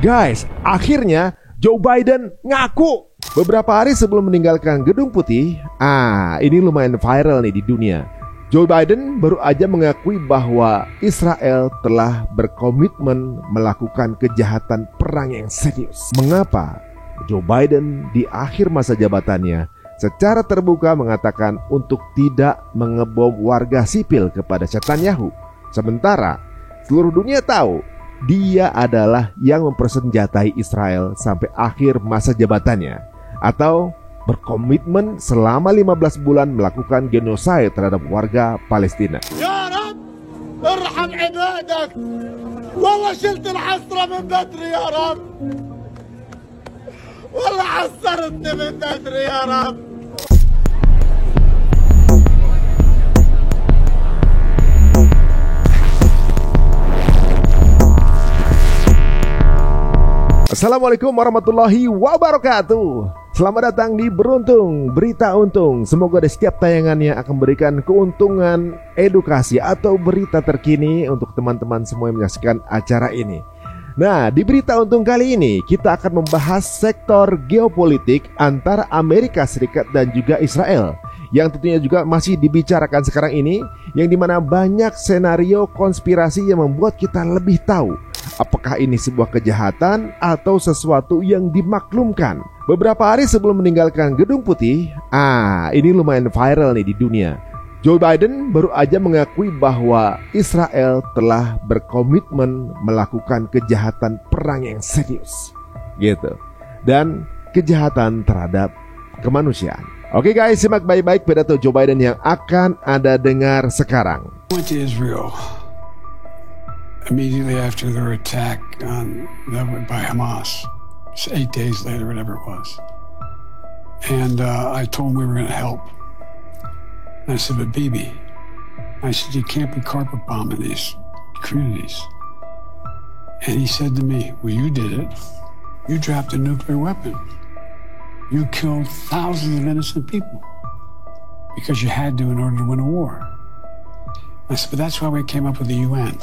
Guys, akhirnya Joe Biden ngaku beberapa hari sebelum meninggalkan Gedung Putih. Ini lumayan viral nih di dunia. Joe Biden baru aja mengakui bahwa Israel telah berkomitmen melakukan kejahatan perang yang serius. Mengapa Joe Biden di akhir masa jabatannya secara terbuka mengatakan untuk tidak mengebom warga sipil kepada Netanyahu, sementara seluruh dunia tahu dia adalah yang mempersenjatai Israel sampai akhir masa jabatannya, atau berkomitmen selama 15 bulan melakukan genosida terhadap warga Palestina. Ya Rab, irham ibadak. Wallah shilt al-hasra min badri ya Rab. Wallah hasartni min badri ya Rab. Assalamualaikum warahmatullahi wabarakatuh. Selamat datang di Beruntung Berita Untung. Semoga di setiap tayangannya akan memberikan keuntungan, edukasi atau berita terkini untuk teman-teman semua yang menyaksikan acara ini. Nah, di Berita Untung kali ini kita akan membahas sektor geopolitik antara Amerika Serikat dan juga Israel, yang tentunya juga masih dibicarakan sekarang ini, yang dimana banyak senario konspirasi yang membuat kita lebih tahu apakah ini sebuah kejahatan atau sesuatu yang dimaklumkan. Beberapa hari sebelum meninggalkan Gedung Putih, ini lumayan viral nih di dunia. Joe Biden baru aja mengakui bahwa Israel telah berkomitmen melakukan kejahatan perang yang serius, gitu, dan kejahatan terhadap kemanusiaan. Oke guys, simak baik-baik pidato Joe Biden yang akan Anda dengar sekarang. Went to Israel immediately after their attack by Hamas. 8 days later, whatever it was. And I told him we were going to help. And I said, but Bibi, I said, you can't be carpet bombing these communities. And he said to me, well, you did it. You dropped a nuclear weapon. You killed thousands of innocent people because you had to in order to win a war. I said, but that's why we came up with the UN.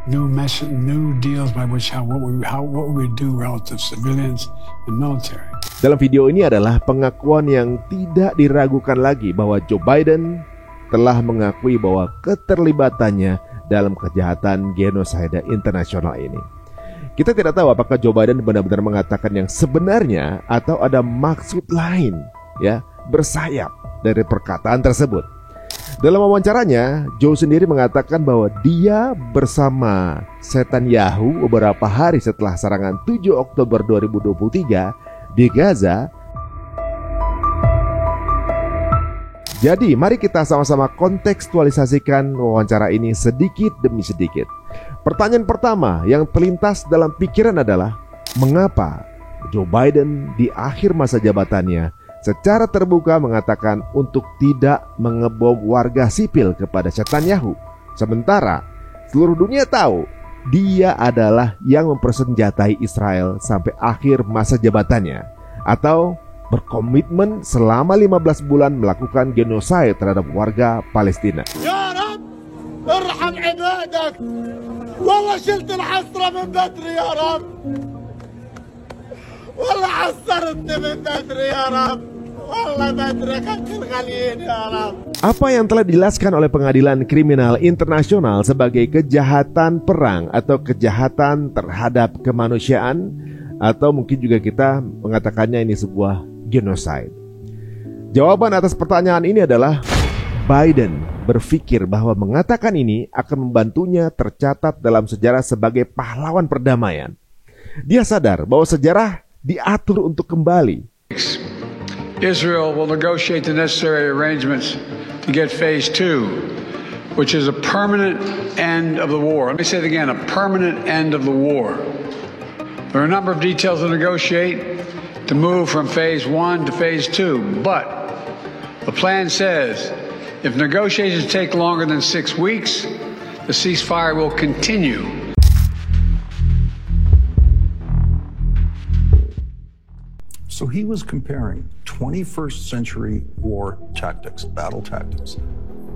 New deals by which what we would do relative to civilians and military. Dalam video ini adalah pengakuan yang tidak diragukan lagi bahwa Joe Biden telah mengakui bahwa keterlibatannya dalam kejahatan genosida internasional ini. Kita tidak tahu apakah Joe Biden benar-benar mengatakan yang sebenarnya atau ada maksud lain, ya, bersayap dari perkataan tersebut. Dalam wawancaranya, Joe sendiri mengatakan bahwa dia bersama Netanyahu beberapa hari setelah serangan 7 Oktober 2023 di Gaza. Jadi, mari kita sama-sama kontekstualisasikan wawancara ini sedikit demi sedikit. Pertanyaan pertama yang terlintas dalam pikiran adalah, mengapa Joe Biden di akhir masa jabatannya secara terbuka mengatakan untuk tidak mengebom warga sipil kepada Netanyahu, sementara seluruh dunia tahu dia adalah yang mempersenjatai Israel sampai akhir masa jabatannya, atau berkomitmen selama 15 bulan melakukan genosida terhadap warga Palestina. Ya Rab, irham ibadak. Wallah shilt al-hasra min badri ya Rab. Wallah hasartni min badri ya Rab. Wallah badri katil ghalin ya Rab. Apa yang telah dijelaskan oleh Pengadilan Kriminal Internasional sebagai kejahatan perang atau kejahatan terhadap kemanusiaan, atau mungkin juga kita mengatakannya ini sebuah genosida. Jawaban atas pertanyaan ini adalah Biden berpikir bahwa mengatakan ini akan membantunya tercatat dalam sejarah sebagai pahlawan perdamaian. Dia sadar bahwa sejarah diatur untuk kembali. Israel will negotiate the necessary arrangements to get phase 2, which is a permanent end of the war. Let me say it again, a permanent end of the war. There are a number of details to negotiate to move from phase 1 to phase 2, but the plan says if negotiations take longer than 6 weeks, the ceasefire will continue. So he was comparing 21st century war tactics, battle tactics,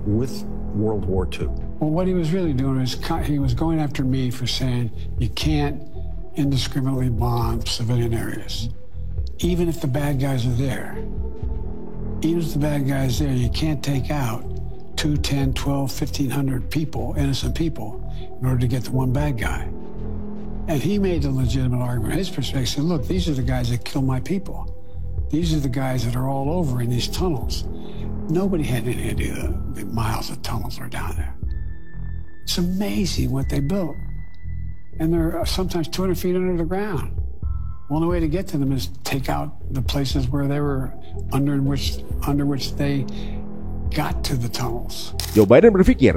with World War II. Well, what he was really doing is he was going after me for saying you can't indiscriminately bomb civilian areas. Even if the bad guys are there, you can't take out 2, 10, 12, 1,500 people, innocent people, in order to get the one bad guy. And he made the legitimate argument. His perspective said, look, these are the guys that kill my people. These are the guys that are all over in these tunnels. Nobody had any idea the miles of tunnels are down there. It's amazing what they built. And they're sometimes 200 feet under the ground. Only way to get to them is take out the places where they were under which they got to the tunnels. Joe Biden berpikir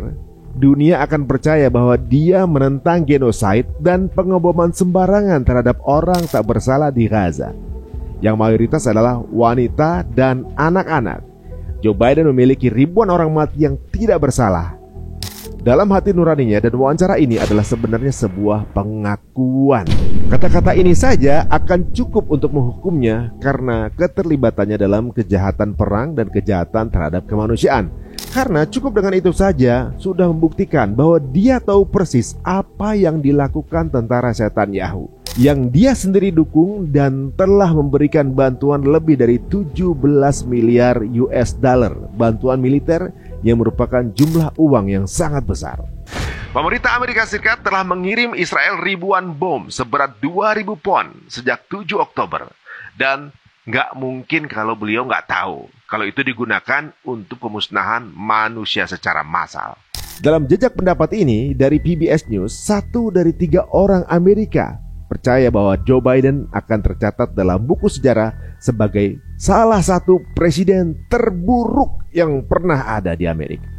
dunia akan percaya bahwa dia menentang genosida dan pengeboman sembarangan terhadap orang tak bersalah di Gaza, yang mayoritas adalah wanita dan anak-anak. Joe Biden memiliki ribuan orang mati yang tidak bersalah. Dalam hati nuraninya, dan wawancara ini adalah sebenarnya sebuah pengakuan. Kata-kata ini saja akan cukup untuk menghukumnya karena keterlibatannya dalam kejahatan perang dan kejahatan terhadap kemanusiaan. Karena cukup dengan itu saja sudah membuktikan bahwa dia tahu persis apa yang dilakukan tentara Netanyahu, yang dia sendiri dukung dan telah memberikan bantuan lebih dari 17 miliar US dollar bantuan militer yang merupakan jumlah uang yang sangat besar. Pemerintah Amerika Serikat telah mengirim Israel ribuan bom seberat 2.000 pon sejak 7 Oktober. Dan nggak mungkin kalau beliau nggak tahu kalau itu digunakan untuk pemusnahan manusia secara massal. Dalam jejak pendapat ini dari PBS News, 1 dari 3 orang Amerika percaya bahwa Joe Biden akan tercatat dalam buku sejarah sebagai salah satu presiden terburuk yang pernah ada di Amerika.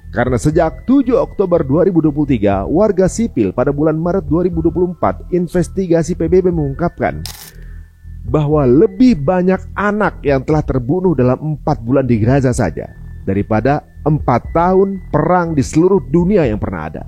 Karena sejak 7 Oktober 2023, warga sipil pada bulan Maret 2024, investigasi PBB mengungkapkan bahwa lebih banyak anak yang telah terbunuh dalam 4 bulan di Gaza saja daripada 4 tahun perang di seluruh dunia yang pernah ada.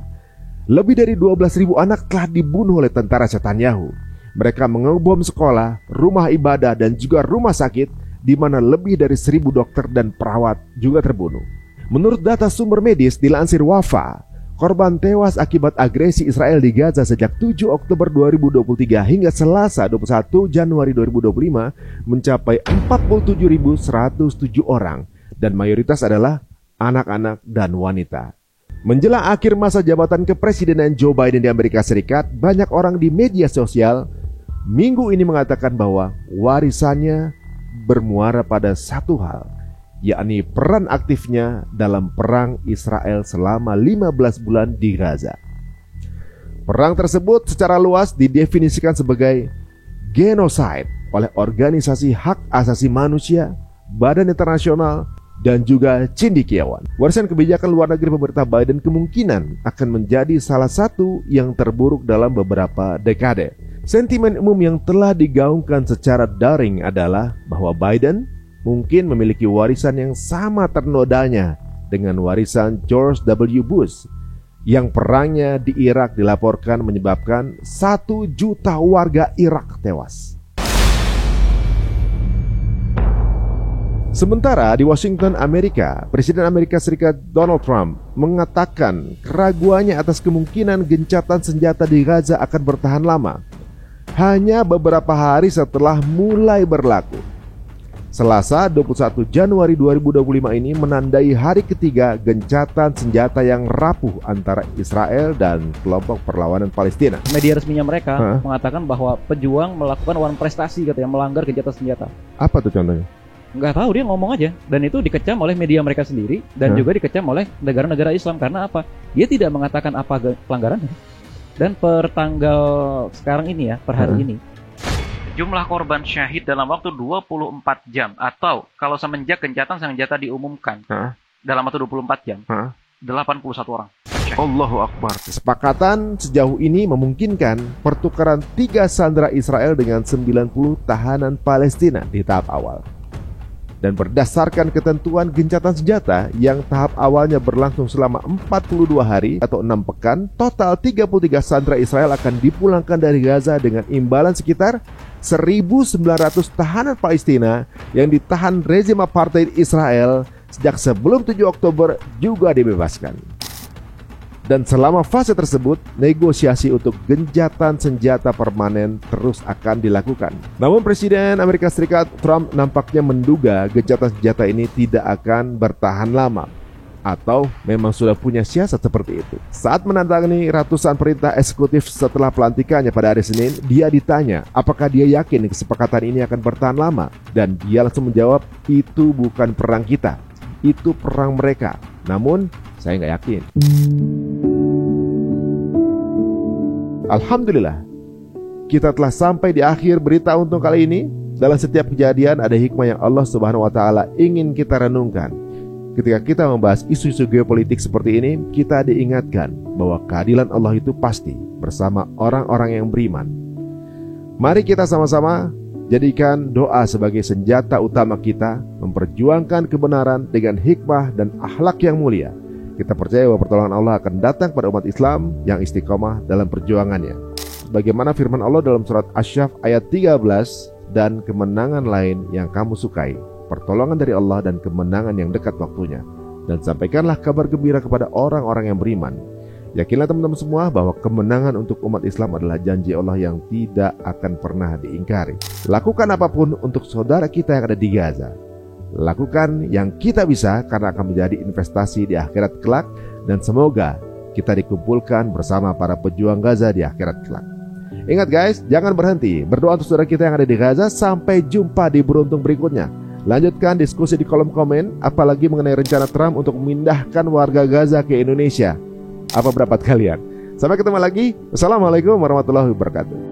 Lebih dari 12.000 anak telah dibunuh oleh tentara Netanyahu. Mereka mengebom sekolah, rumah ibadah, dan juga rumah sakit, di mana lebih dari 1.000 dokter dan perawat juga terbunuh. Menurut data sumber medis dilansir Wafa, korban tewas akibat agresi Israel di Gaza sejak 7 Oktober 2023 hingga Selasa 21 Januari 2025 mencapai 47.107 orang, dan mayoritas adalah anak-anak dan wanita. Menjelang akhir masa jabatan kepresidenan Joe Biden di Amerika Serikat, banyak orang di media sosial minggu ini mengatakan bahwa warisannya bermuara pada satu hal, yakni peran aktifnya dalam perang Israel selama 15 bulan di Gaza. Perang tersebut secara luas didefinisikan sebagai genosida oleh organisasi hak asasi manusia, badan internasional, dan juga cendekiawan. Warisan kebijakan luar negeri pemerintah Biden kemungkinan akan menjadi salah satu yang terburuk dalam beberapa dekade. Sentimen umum yang telah digaungkan secara daring adalah bahwa Biden mungkin memiliki warisan yang sama ternodanya dengan warisan George W. Bush, yang perangnya di Irak dilaporkan menyebabkan 1 juta warga Irak tewas. Sementara di Washington, Amerika, Presiden Amerika Serikat Donald Trump mengatakan keraguannya atas kemungkinan gencatan senjata di Gaza akan bertahan lama, hanya beberapa hari setelah mulai berlaku. Selasa 21 Januari 2025 ini menandai hari ketiga gencatan senjata yang rapuh antara Israel dan kelompok perlawanan Palestina. Media resminya mereka mengatakan bahwa pejuang melakukan one prestasi, katanya melanggar gencatan senjata. Apa tuh contohnya? Nggak tahu, dia ngomong aja. Dan itu dikecam oleh media mereka sendiri dan juga dikecam oleh negara-negara Islam. Karena apa? Dia tidak mengatakan apa pelanggarannya. Dan per tanggal sekarang ini ya, per hari ini, jumlah korban syahid dalam waktu 24 jam atau kalau semenjak gencatan senjata diumumkan dalam waktu 24 jam 81 orang. Allahu Akbar. Kesepakatan sejauh ini memungkinkan pertukaran 3 sandera Israel dengan 90 tahanan Palestina di tahap awal. Dan berdasarkan ketentuan gencatan senjata yang tahap awalnya berlangsung selama 42 hari atau 6 pekan, total 33 sandera Israel akan dipulangkan dari Gaza dengan imbalan sekitar 1.900 tahanan Palestina yang ditahan rezim apartheid Israel sejak sebelum 7 Oktober juga dibebaskan. Dan selama fase tersebut, negosiasi untuk gencatan senjata permanen terus akan dilakukan. Namun Presiden Amerika Serikat Trump nampaknya menduga gencatan senjata ini tidak akan bertahan lama, atau memang sudah punya siasat seperti itu. Saat menandatangani ratusan perintah eksekutif setelah pelantikannya pada hari Senin, dia ditanya apakah dia yakin kesepakatan ini akan bertahan lama. Dan dia langsung menjawab, itu bukan perang kita, itu perang mereka. Namun saya nggak yakin. Alhamdulillah, kita telah sampai di akhir berita untung kali ini. Dalam setiap kejadian ada hikmah yang Allah Subhanahu wa Ta'ala ingin kita renungkan. Ketika kita membahas isu-isu geopolitik seperti ini, kita diingatkan bahwa keadilan Allah itu pasti bersama orang-orang yang beriman. Mari kita sama-sama jadikan doa sebagai senjata utama kita, memperjuangkan kebenaran dengan hikmah dan akhlak yang mulia. Kita percaya bahwa pertolongan Allah akan datang pada umat Islam yang istiqomah dalam perjuangannya. Bagaimana firman Allah dalam surat Asy-Syaff ayat 13, dan kemenangan lain yang kamu sukai, pertolongan dari Allah dan kemenangan yang dekat waktunya. Dan sampaikanlah kabar gembira kepada orang-orang yang beriman. Yakinlah teman-teman semua bahwa kemenangan untuk umat Islam adalah janji Allah yang tidak akan pernah diingkari. Lakukan apapun untuk saudara kita yang ada di Gaza. Lakukan yang kita bisa karena akan menjadi investasi di akhirat kelak. Dan semoga kita dikumpulkan bersama para pejuang Gaza di akhirat kelak. Ingat guys, jangan berhenti berdoa untuk saudara kita yang ada di Gaza. Sampai jumpa di beruntung berikutnya. Lanjutkan diskusi di kolom komen, apalagi mengenai rencana Trump untuk memindahkan warga Gaza ke Indonesia. Apa pendapat kalian? Sampai ketemu lagi. Wassalamualaikum warahmatullahi wabarakatuh.